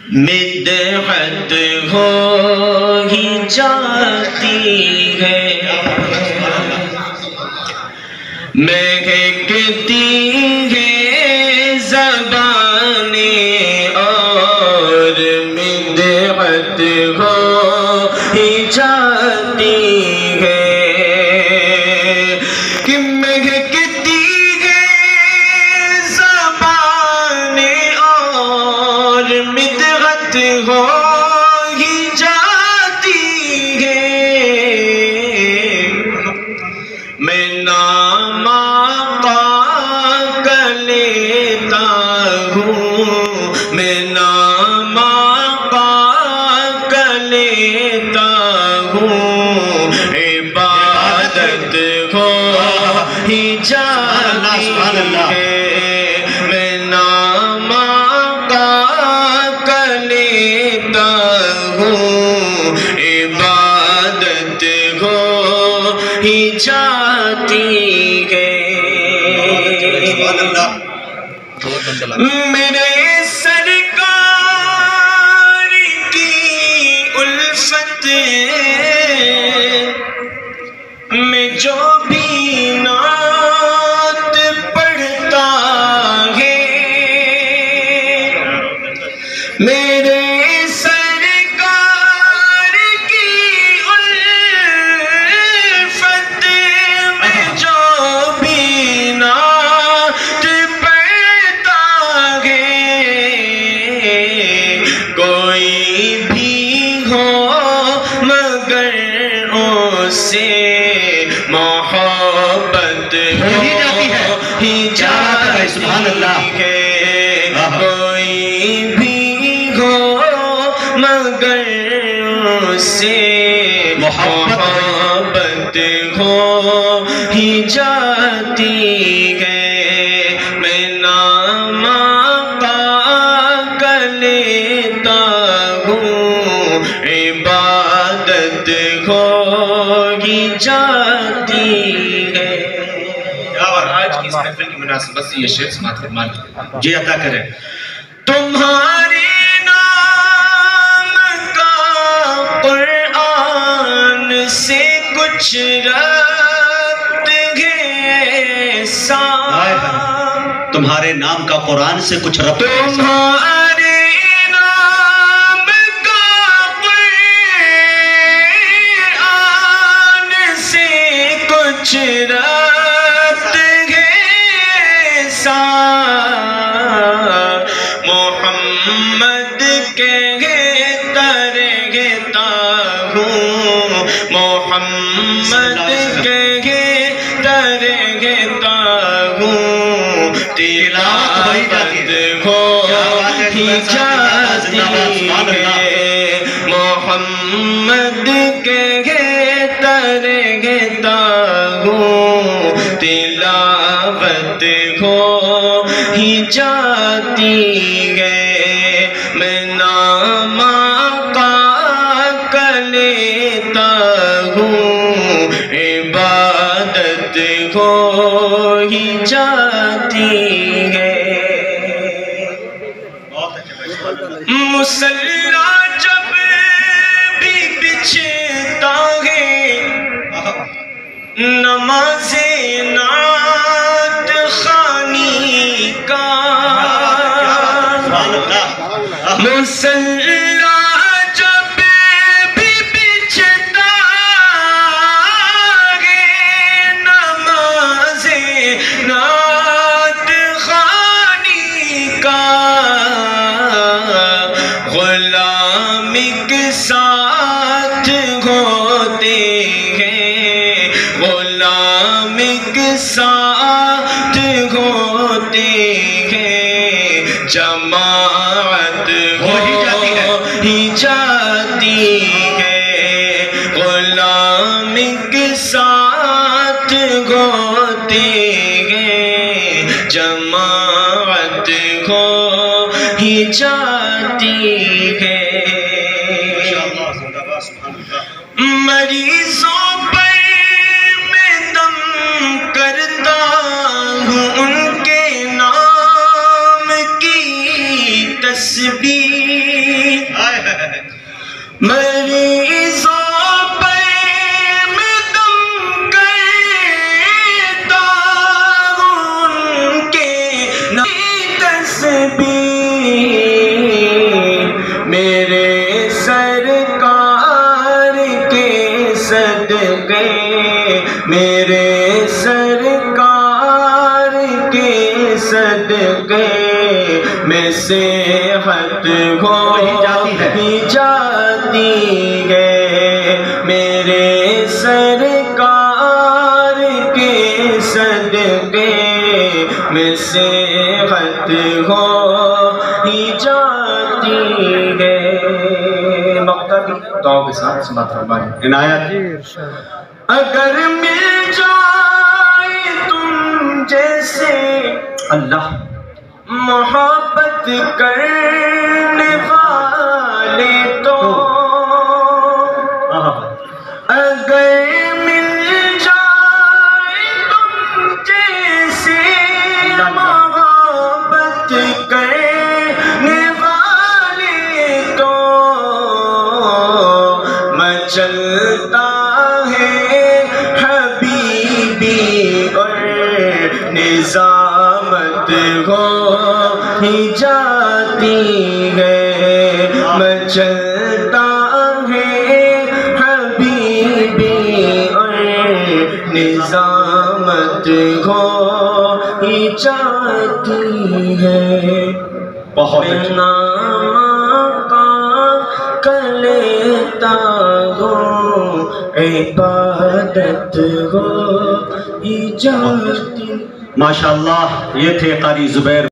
مدحت ہو ہی جاتی ہے، مہکتی ہے زبانیں اور مدحت ہو ہی جاتی ہے، کہ مہکتی ہے زبانیں اور مدحت ہو ہی جاتی ہے، میں نام آقا کا لیتا ہوں، میں نام آقا کا لیتا ہوں، عبادت ہو ہی جاتی ہے، میں نام آقا کا لیتا ہوں، عبادت ہو ہی جاتی ہے، میرے سرکار کی الفت میں جو بھی نعت پڑھتا ہے، میرے سرکار کی الفت میں جو بھی نعت پڑھتا ہے، کوئی بھی ہو مگر اسے محبت ہو ہی جاتی ہے، کوئی بھی ہو مگر اسے محبت ہو ہی جاتی ہے، میں نام آقا کا لیتا ہوں، عبادت ہو ہی جاتی ہے۔ اور آج کی اس محفل کی مناسبت سے یہ شعر سماعت فرمائیں، جی عطا کریں۔ تمہارے نام کا قرآن سے کچھ ربط ہے ایسا، تمہارے نام کا قرآن سے کچھ ربط ہے، تمہارے نام کا قرآن سے کچھ ربط ہے ایسا، محمد کہتا رہتا ہوں، محمد کہتا رہتا ہوں، تلاوت ہو ہی جاتی ہے، محمد کہتا رہتا ہوں، تلاوت ہو ہی جاتی ہے، میں نام آقا کا لیتا ہوں، عبادت ہو ہی جاتی ہے، مصلی جب بھی بچھتا ہے، نماز نعت خوانی کا، مصلی جب بھی بچھتا ہے، نماز نعت خوانی کا، غلام کے ساتھ ہوتے ہیں، غلام کے ساتھ ہوتے ہیں، جماعت ہو ہی جاتی ہے، غلام کے ساتھ ہوتے ہیں، جماعت ہو ہی جاتی ہے، مریضوں پر میں دم کرتا ہوں ان کے نام کی تسبیح مریضوں پر میں دم کرتا ہوں ان کے تسبیح میرے سرکار کے صدقے میرے سرکار کے صدقے میں صحت ہو ہی جاتی ہے میرے سرکار کے صدقے میں صحت ہو ہی جاتی ہے مقطع بھی دعاؤں کے ساتھ سماعت فرمائیں عنایت اگر مل جائے تم جیسے اللہ محبت کرنے والے تو اگر مل جائے تم جیسے محبت کرنے والے تو مچلتا ہے حبیبی اور نظامت ہو ہی جاتی ہے مچلتا ہے حبیبی اور نظامت ہو ہی جاتی ہے بہت نام کا کر لیتا ہوں عبادت ہو ہی جاتی ماشاءاللہ یہ تھے قاری زبیر